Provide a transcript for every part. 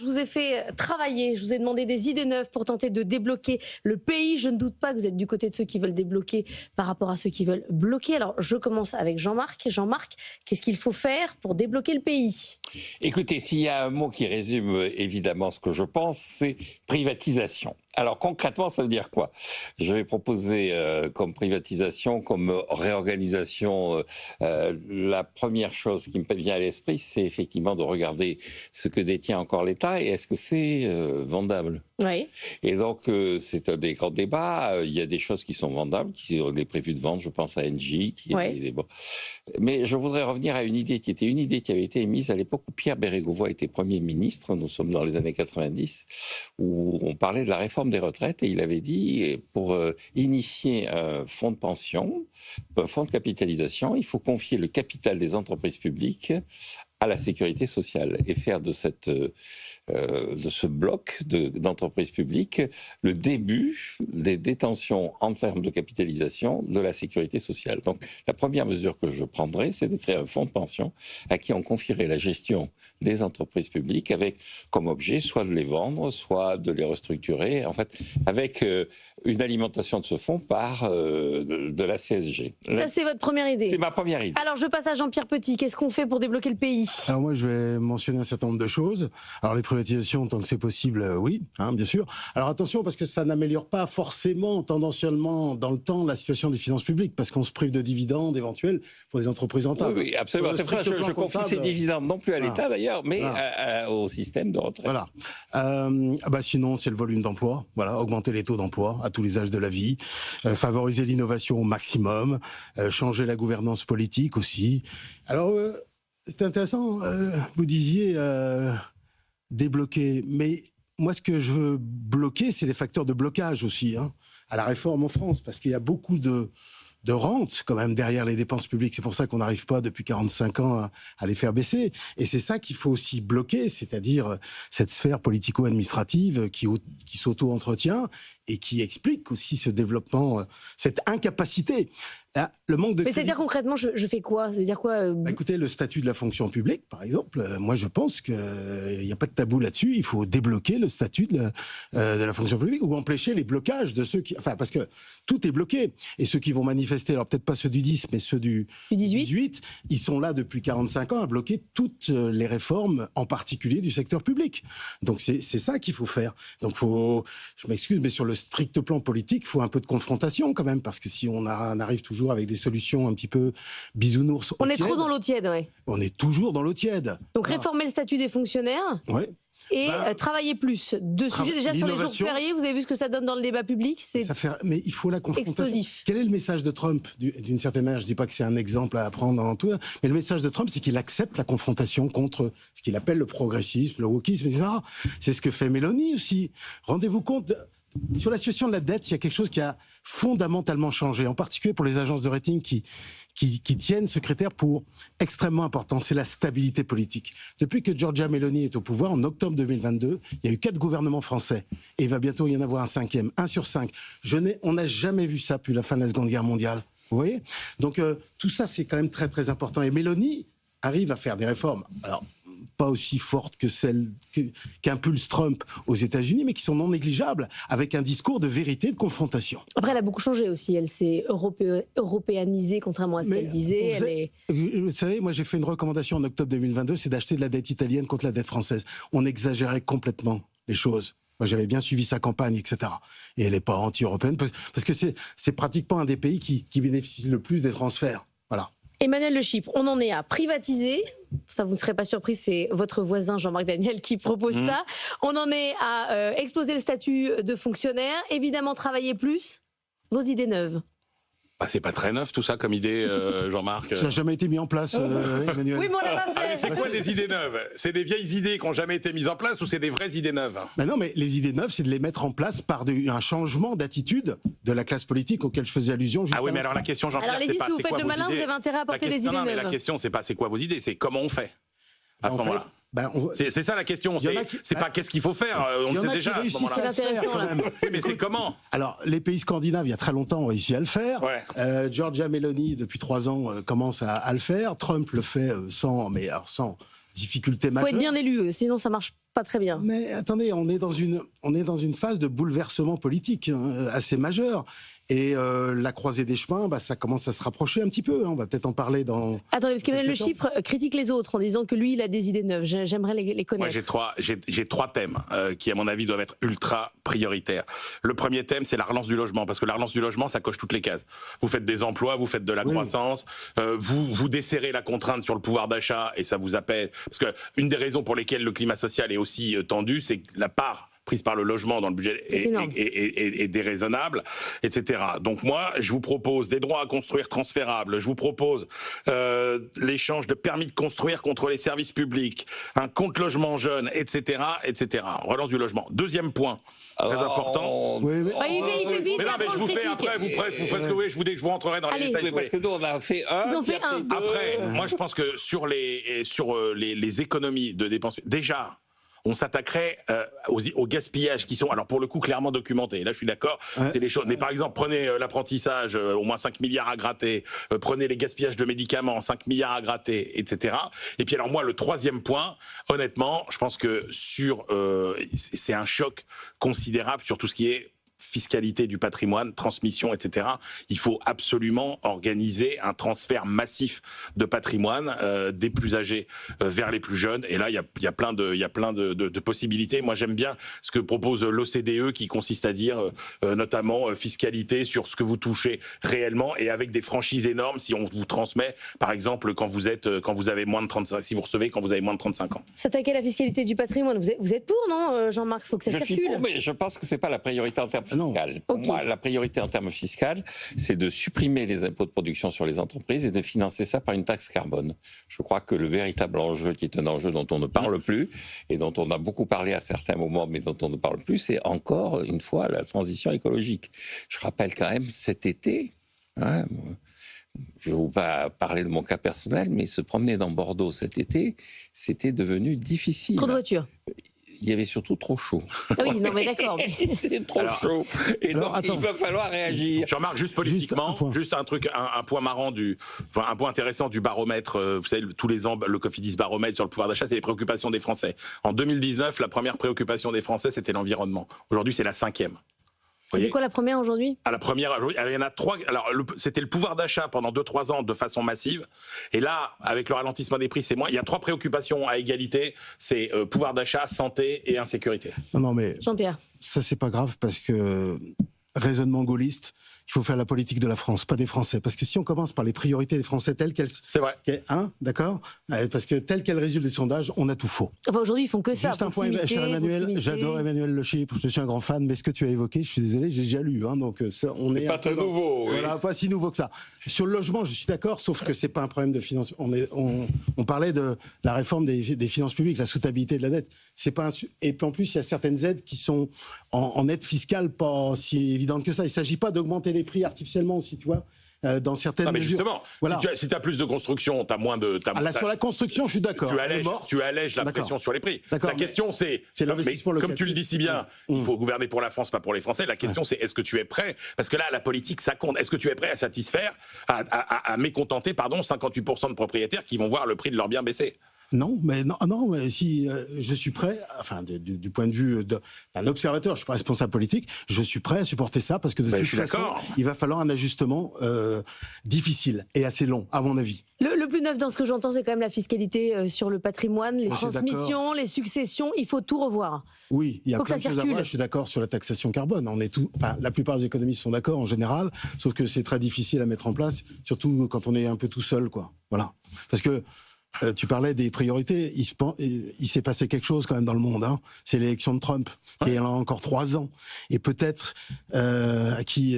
Je vous ai fait travailler, je vous ai demandé des idées neuves pour tenter de débloquer le pays. Je ne doute pas que vous êtes du côté de ceux qui veulent débloquer par rapport à ceux qui veulent bloquer. Alors, je commence avec Jean-Marc. Jean-Marc, qu'est-ce qu'il faut faire pour débloquer le pays ? Écoutez, s'il y a un mot qui résume évidemment ce que je pense, c'est privatisation. Alors concrètement, ça veut dire quoi ? Je vais proposer comme privatisation, comme réorganisation, la première chose qui me vient à l'esprit, c'est effectivement de regarder ce que détient encore l'État et est-ce que c'est vendable ? Oui. Et donc, c'est un des grands débats. Il y a des choses qui sont vendables, qui sont prévues de vente. Je pense à Engie. Bon. Mais je voudrais revenir à une idée qui était une idée qui avait été émise à l'époque où Pierre Bérégovoy était Premier ministre. Nous sommes dans les années 90, où on parlait de la réforme des retraites. Et il avait dit, pour initier un fonds de pension, un fonds de capitalisation, il faut confier le capital des entreprises publiques à la sécurité sociale et faire de ce bloc d'entreprises publiques le début des détentions en termes de capitalisation de la sécurité sociale. Donc la première mesure que je prendrai, c'est de créer un fonds de pension à qui on confierait la gestion des entreprises publiques avec comme objet soit de les vendre, soit de les restructurer, en fait, avec une alimentation de ce fonds par de la CSG. Ça, c'est votre première idée ? C'est ma première idée. Alors, je passe à Jean-Pierre Petit. Qu'est-ce qu'on fait pour débloquer le pays ? Alors moi, je vais mentionner un certain nombre de choses. Alors les privatisations, tant que c'est possible, oui, bien sûr. Alors attention, parce que ça n'améliore pas forcément, tendanciellement, dans le temps, la situation des finances publiques, parce qu'on se prive de dividendes éventuels pour des entreprises rentables. Oui, absolument. C'est pour ça que je confie ces dividendes non plus à l'État d'ailleurs, mais au système de retraite. Voilà. Sinon, c'est le volume d'emploi. Voilà, augmenter les taux d'emploi à tous les âges de la vie, favoriser l'innovation au maximum, changer la gouvernance politique aussi. Alors, c'est intéressant, vous disiez débloquer, mais moi ce que je veux bloquer, c'est les facteurs de blocage aussi, à la réforme en France, parce qu'il y a beaucoup de rentes quand même derrière les dépenses publiques. C'est pour ça qu'on n'arrive pas depuis 45 ans à les faire baisser. Et c'est ça qu'il faut aussi bloquer, c'est-à-dire cette sphère politico-administrative qui s'auto-entretient et qui explique aussi ce développement, cette incapacité. Là, le manque de... Mais c'est-à-dire concrètement, je fais quoi ? C'est-à-dire quoi Écoutez, le statut de la fonction publique, par exemple, moi je pense qu'il n'y a pas de tabou là-dessus. Il faut débloquer le statut de la fonction publique ou empêcher les blocages de ceux qui... Enfin, parce que tout est bloqué. Et ceux qui vont manifester, alors peut-être pas ceux du 10, mais ceux du 18, ils sont là depuis 45 ans à bloquer toutes les réformes, en particulier du secteur public. Donc c'est ça qu'il faut faire. Donc je m'excuse, mais sur le strict plan politique, il faut un peu de confrontation quand même, parce que si on arrive toujours avec des solutions un petit peu bisounours. On est trop dans l'eau tiède, oui. On est toujours dans l'eau tiède. Donc réformer le statut des fonctionnaires. Ouais. Et travailler plus. Deux sujets déjà sur les jours fériés. Vous avez vu ce que ça donne dans le débat public. Mais il faut la confrontation. Explosif. Quel est le message de Trump d'une certaine manière? Je ne dis pas que c'est un exemple à prendre en tout, mais le message de Trump, c'est qu'il accepte la confrontation contre ce qu'il appelle le progressisme, le wokisme, etc. C'est ce que fait Mélanie aussi. Rendez-vous compte, sur la situation de la dette, il y a quelque chose qui a fondamentalement changé, en particulier pour les agences de rating qui tiennent ce critère pour extrêmement important, c'est la stabilité politique. Depuis que Giorgia Meloni est au pouvoir, en octobre 2022, il y a eu 4 gouvernements français, et il va bientôt y en avoir un 5e, 1 sur 5. On n'a jamais vu ça depuis la fin de la Seconde Guerre mondiale. Vous voyez ? Donc tout ça, c'est quand même très très important. Et Meloni arrive à faire des réformes. Alors, pas aussi fortes que celles qu'impulse Trump aux États-Unis, mais qui sont non négligeables, avec un discours de vérité, de confrontation. Après, elle a beaucoup changé aussi. Elle s'est européanisée, contrairement à ce qu'elle disait. Vous savez, moi j'ai fait une recommandation en octobre 2022, c'est d'acheter de la dette italienne contre la dette française. On exagérait complètement les choses. Moi, j'avais bien suivi sa campagne, etc. Et elle n'est pas anti-européenne, parce que c'est pratiquement un des pays qui bénéficie le plus des transferts. Voilà. Emmanuel Le Chypre, on en est à privatiser. Ça, vous ne serez pas surpris, c'est votre voisin Jean-Marc Daniel qui propose ça. On en est à exploser le statut de fonctionnaire. Évidemment, travailler plus. Vos idées neuves. C'est pas très neuf tout ça comme idée, Jean-Marc. Ça n'a jamais été mis en place, Emmanuel. Oui, mais on l'a pas fait. Mais c'est quoi des idées neuves? C'est des vieilles idées qui n'ont jamais été mises en place ou c'est des vraies idées neuves? Non, mais les idées neuves, c'est de les mettre en place par un changement d'attitude de la classe politique auquel je faisais allusion. Ah oui, mais alors la question, Jean-Pierre, c'est pas si vous c'est faites quoi le vos malin, idées. vous avez intérêt à apporter des idées neuves. Mais la question, c'est pas c'est quoi vos idées, c'est comment on fait à ce moment-là. C'est ça la question. C'est pas qu'est-ce qu'il faut faire. On le sait déjà à ce moment-là. C'est intéressant là. Oui, mais c'est comment? Alors, les pays scandinaves, il y a très longtemps, ont réussi à le faire. Ouais. Giorgia Meloni, depuis 3 ans, commence à le faire. Trump le fait sans difficulté majeure. Il faut être bien élu, sinon ça marche pas très bien. Mais attendez, on est dans une phase de bouleversement politique assez majeur. Et la croisée des chemins, ça commence à se rapprocher un petit peu. On va peut-être en parler dans... Attendez, parce qu'Emmanuel Le Chypre critique les autres en disant que lui, il a des idées neuves. J'aimerais les connaître. Moi, j'ai trois thèmes qui, à mon avis, doivent être ultra prioritaires. Le premier thème, c'est la relance du logement, parce que la relance du logement, ça coche toutes les cases. Vous faites des emplois, vous faites de la croissance, vous desserrez la contrainte sur le pouvoir d'achat et ça vous apaise. Parce que une des raisons pour lesquelles le climat social est aussi tendu, c'est que la part prise par le logement dans le budget est déraisonnable, etc. Donc moi, je vous propose des droits à construire transférables, je vous propose l'échange de permis de construire contre les services publics, un compte logement jeune, etc., etc. Relance du logement. Deuxième point, très important. Il fait vite. Mais non, mais je vous fais après, vous faites ce que vous voulez, je vous rentrerai dans les détails. Parce que nous, on a fait un. Ils ont fait un. Après, moi, je pense que sur les économies de dépenses, déjà, on s'attaquerait au gaspillage qui sont, alors pour le coup, clairement documentés. Et là, je suis d'accord, c'est les choses. Mais par exemple, prenez l'apprentissage, au moins 5 milliards à gratter, prenez les gaspillages de médicaments, 5 milliards à gratter, etc. Et puis alors moi, le troisième point, honnêtement, je pense que c'est un choc considérable sur tout ce qui est fiscalité du patrimoine, transmission, etc. Il faut absolument organiser un transfert massif de patrimoine des plus âgés vers les plus jeunes. Et là, il y a plein de possibilités. Moi, j'aime bien ce que propose l'OCDE, qui consiste à dire notamment fiscalité sur ce que vous touchez réellement et avec des franchises énormes si on vous transmet, par exemple, quand vous avez moins de 35, si vous recevez quand vous avez moins de 35 ans. S'attaquer à la fiscalité du patrimoine, vous êtes pour, non, Jean-Marc? Il faut que ça circule. Je suis pour, mais je pense que c'est pas la priorité en termes fiscal. Pour moi, la priorité en termes fiscal, c'est de supprimer les impôts de production sur les entreprises et de financer ça par une taxe carbone. Je crois que le véritable enjeu, qui est un enjeu dont on ne parle plus et dont on a beaucoup parlé à certains moments, mais dont on ne parle plus, c'est encore une fois la transition écologique. Je rappelle quand même cet été, je ne vais pas parler de mon cas personnel, mais se promener dans Bordeaux cet été, c'était devenu difficile. Trop de voitures. Il y avait surtout trop chaud. Ah oui, non mais d'accord. C'est trop chaud. Et donc, il va falloir réagir. Jean-Marc, juste politiquement, juste un truc, un point marrant un point intéressant du baromètre. Vous savez, tous les ans, le Cofidis baromètre sur le pouvoir d'achat, c'est les préoccupations des Français. En 2019, la première préoccupation des Français, c'était l'environnement. Aujourd'hui, c'est la 5e. C'est quoi la première aujourd'hui? La première, il y en a 3. Alors, c'était le pouvoir d'achat pendant 2-3 ans de façon massive. Et là, avec le ralentissement des prix, c'est moins. Il y a 3 préoccupations à égalité. C'est pouvoir d'achat, santé et insécurité. Non, mais Jean-Pierre. Ça, c'est pas grave parce que raisonnement gaulliste, il faut faire la politique de la France, pas des Français. Parce que si on commence par les priorités des Français telles qu'elles... C'est vrai. D'accord. Parce que telles qu'elles résultent des sondages, on a tout faux. Enfin, aujourd'hui, ils font que ça. Juste un point, cher Emmanuel, j'adore Emmanuel Le Chypre, je suis un grand fan, mais ce que tu as évoqué, je suis désolé, j'ai déjà lu. Donc on est pas très nouveau. Voilà, pas si nouveau que ça. Sur le logement, je suis d'accord, sauf que c'est pas un problème de finance. On parlait de la réforme des finances publiques, la soutenabilité de la dette. C'est pas et puis en plus, il y a certaines aides qui sont en aide fiscale pas si évidentes que ça. Il s'agit pas d'augmenter les prix artificiellement aussi, tu vois. Dans certaines mais mesures. justement, voilà. Si tu as plus de construction, tu as moins de... sur la construction, je suis d'accord. Tu allèges la pression sur les prix. La question, c'est l'investissement local. Comme tu le dis si bien, il faut gouverner pour la France, pas pour les Français. La question, c'est est-ce que tu es prêt? Parce que là, la politique, ça compte. Est-ce que tu es prêt à satisfaire, à mécontenter, 58% de propriétaires qui vont voir le prix de leurs biens baisser? Non, mais si je suis prêt, enfin du point de vue d'un observateur, je suis pas responsable politique, je suis prêt à supporter ça parce que de toute façon, il va falloir un ajustement difficile et assez long, à mon avis. Le plus neuf dans ce que j'entends, c'est quand même la fiscalité sur le patrimoine, les transmissions, les successions. Il faut tout revoir. Oui, il y a plein de choses à voir. Je suis d'accord sur la taxation carbone. La plupart des économistes sont d'accord en général, sauf que c'est très difficile à mettre en place, surtout quand on est un peu tout seul, quoi. Voilà, parce que tu parlais des priorités. Il s'est passé quelque chose quand même dans le monde. C'est l'élection de Trump, qui est là encore 3 ans. Et peut-être à qui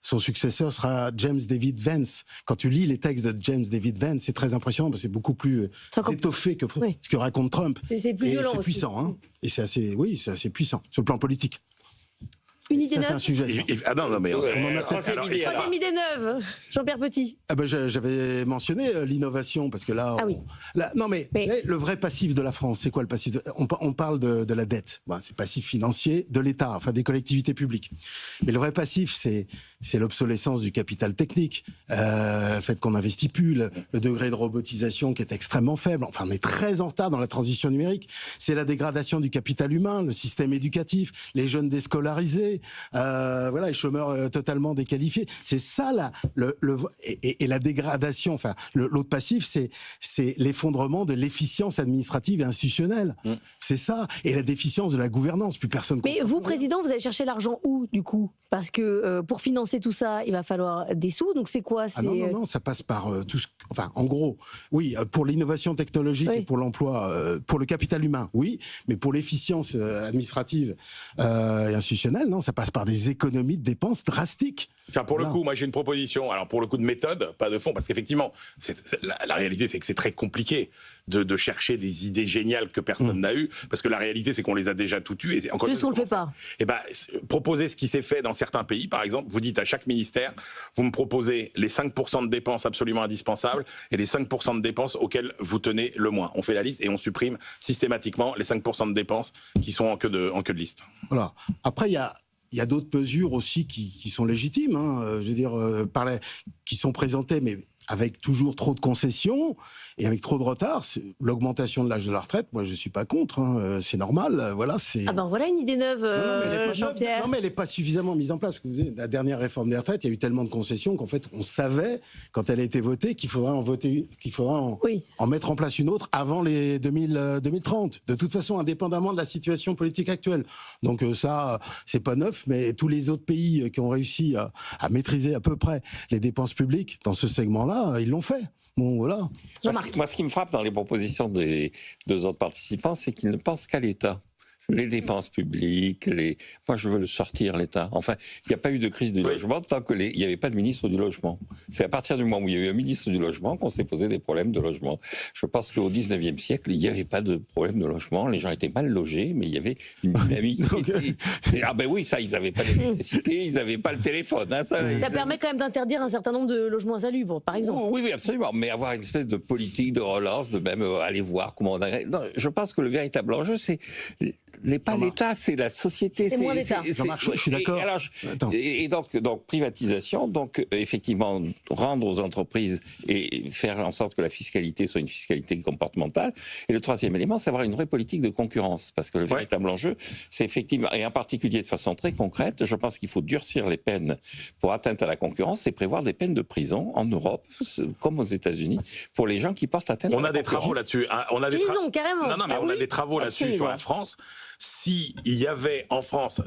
son successeur sera James David Vance. Quand tu lis les textes de James David Vance, c'est très impressionnant parce que c'est beaucoup plus étoffé que ce que raconte Trump. C'est plus violent aussi. C'est puissant. Et c'est assez puissant sur le plan politique. Une idée Ça, c'est un neuve. sujet. Ah non, mais On en a peut-être- Troisième idée neuve, Jean-Pierre Petit. Ah ben, j'avais mentionné l'innovation, parce que là, Ah oui. non mais le vrai passif de la France, c'est quoi le passif on parle de la dette. Bon, c'est passif financier de l'État, enfin des collectivités publiques. Mais le vrai passif, c'est l'obsolescence du capital technique, le fait qu'on n'investit plus, le degré de robotisation qui est extrêmement faible. Enfin, on est très en retard dans la transition numérique. C'est la dégradation du capital humain, le système éducatif, les jeunes déscolarisés, voilà, les chômeurs totalement déqualifiés. C'est ça là, et la dégradation. Enfin, l'autre passif, c'est l'effondrement de l'efficience administrative et institutionnelle. C'est ça, et la déficience de la gouvernance. Plus personne. Mais vous, président, vous allez chercher l'argent où, du coup? Parce que pour financer tout ça, il va falloir des sous. Donc c'est quoi? Ah non, ça passe par tout ce... Enfin, en gros, oui, pour l'innovation technologique et pour l'emploi, pour le capital humain, oui, mais pour l'efficience administrative et institutionnelle, non, ça passe par des économies de dépenses drastiques. Tiens, pour le coup, moi j'ai une proposition. Alors pour le coup de méthode, pas de fond, parce qu'effectivement, la réalité c'est que c'est très compliqué de chercher des idées géniales que personne n'a eues, parce que la réalité c'est qu'on les a déjà toutes tuées. Plus on le fait pas. Et ben, proposez ce qui s'est fait dans certains pays, par exemple. Vous dites à chaque ministère, vous me proposez les 5% de dépenses absolument indispensables et les 5% de dépenses auxquelles vous tenez le moins. On fait la liste et on supprime systématiquement les 5% de dépenses qui sont en queue de liste. Voilà. Après, il y a d'autres mesures aussi qui sont légitimes, hein, je veux dire, qui sont présentées, mais avec toujours trop de concessions et avec trop de retard. L'augmentation de l'âge de la retraite, moi je suis pas contre, hein, c'est normal. Voilà, c'est. Ah ben voilà une idée neuve, Jean-Pierre. Non, mais elle n'est pas suffisamment mise en place. Parce que vous savez, la dernière réforme des retraites, il y a eu tellement de concessions qu'en fait, on savait quand elle a été votée qu'il faudrait en mettre en place une autre avant les 2030. De toute façon, indépendamment de la situation politique actuelle. Donc ça, c'est pas neuf, mais tous les autres pays qui ont réussi à maîtriser à peu près les dépenses publiques dans ce segment-là, ils l'ont fait. Bon, voilà. Moi, ce qui me frappe dans les propositions des deux autres participants, c'est qu'ils ne pensent qu'à l'État. Les dépenses publiques, moi je veux le sortir, l'État. Enfin, il n'y a pas eu de crise du logement tant qu'il n'y avait pas de ministre du logement. C'est à partir du moment où il y a eu un ministre du logement qu'on s'est posé des problèmes de logement. Je pense qu'au 19e siècle, il n'y avait pas de problème de logement. Les gens étaient mal logés, mais il y avait une dynamique. Ah ben oui, ça, ils n'avaient pas d'électricité, ils n'avaient pas le téléphone. Hein, ça permet quand même d'interdire un certain nombre de logements insalubres, par exemple. Oui, absolument. Mais avoir une espèce de politique de relance, de même aller voir comment on a... Non, je pense que le véritable enjeu, c'est... pas l'État, c'est la société. C'est moins l'État. Je suis d'accord. Et donc, privatisation, donc effectivement, rendre aux entreprises et faire en sorte que la fiscalité soit une fiscalité comportementale. Et le troisième élément, c'est avoir une vraie politique de concurrence. Parce que le véritable enjeu, c'est effectivement, et en particulier de façon très concrète, je pense qu'il faut durcir les peines pour atteinte à la concurrence et prévoir des peines de prison en Europe, comme aux États-Unis, pour les gens qui portent atteinte à la concurrence. On a des travaux là-dessus. Prison, carrément. Non, mais on a des travaux là-dessus sur la France. Si il y avait en France,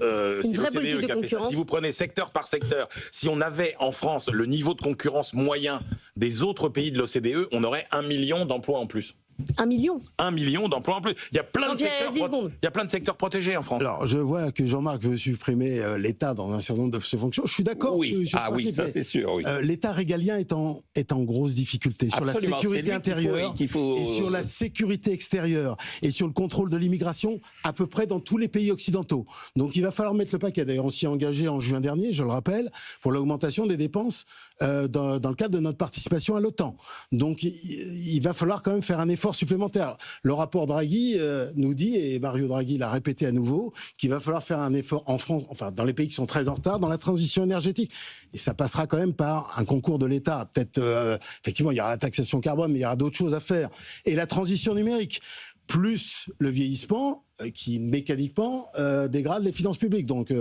si l'OCDE qui a fait ça, si vous prenez secteur par secteur, si on avait en France le niveau de concurrence moyen des autres pays de l'OCDE, on aurait 1 million d'emplois en plus. 1 million 1 million d'emplois en plus. Il y a plein de secteurs protégés en France. Alors, je vois que Jean-Marc veut supprimer l'État dans un certain nombre de ses fonctions. Je suis d'accord. Oui, ça c'est sûr. Oui. L'État régalien est en grosse difficulté sur la sécurité intérieure et sur la sécurité extérieure et sur le contrôle de l'immigration à peu près dans tous les pays occidentaux. Donc, il va falloir mettre le paquet. D'ailleurs, on s'y est engagé en juin dernier, je le rappelle, pour l'augmentation des dépenses dans le cadre de notre participation à l'OTAN. Donc, il va falloir quand même faire un effort supplémentaire. Le rapport Draghi nous dit, et Mario Draghi l'a répété à nouveau, qu'il va falloir faire un effort en France, enfin dans les pays qui sont très en retard, dans la transition énergétique. Et ça passera quand même par un concours de l'État. Peut-être, effectivement, il y aura la taxation carbone, mais il y aura d'autres choses à faire. Et la transition numérique, plus le vieillissement, qui mécaniquement dégrade les finances publiques. Donc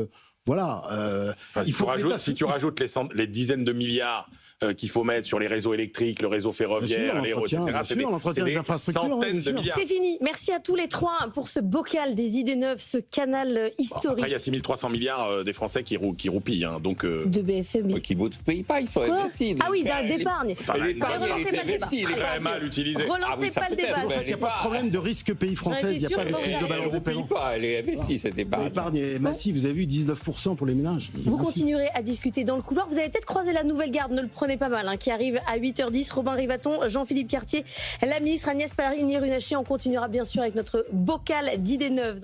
voilà. Si tu rajoutes les dizaines de milliards qu'il faut mettre sur les réseaux électriques, le réseau ferroviaire, etc. C'est l'entretien des infrastructures. Centaines de milliards. C'est fini. Merci à tous les trois pour ce bocal des idées neuves, ce canal historique. Après, il y a 6300 milliards des Français qui roupillent. Hein, donc, de BFM. Qui ne payent pas, ils sont investis. Ah oui, d'épargne. Relancez pas le débat. Il est très mal utilisé. Relancez pas le débat. Il n'y a pas de problème de risque pays français. Il n'y a pas de crise de balance des paiements. Elle est investie, cette épargne. L'épargne est massive. Vous avez vu 19% pour les ménages. Vous continuerez à discuter dans le couloir. Vous avez peut-être croisé la nouvelle garde, ne le prenez pas mal, qui arrive à 8h10. Robin Rivaton, Jean-Philippe Cartier, la ministre Agnès Pannier-Runacher. On continuera bien sûr avec notre bocal d'idées neuves.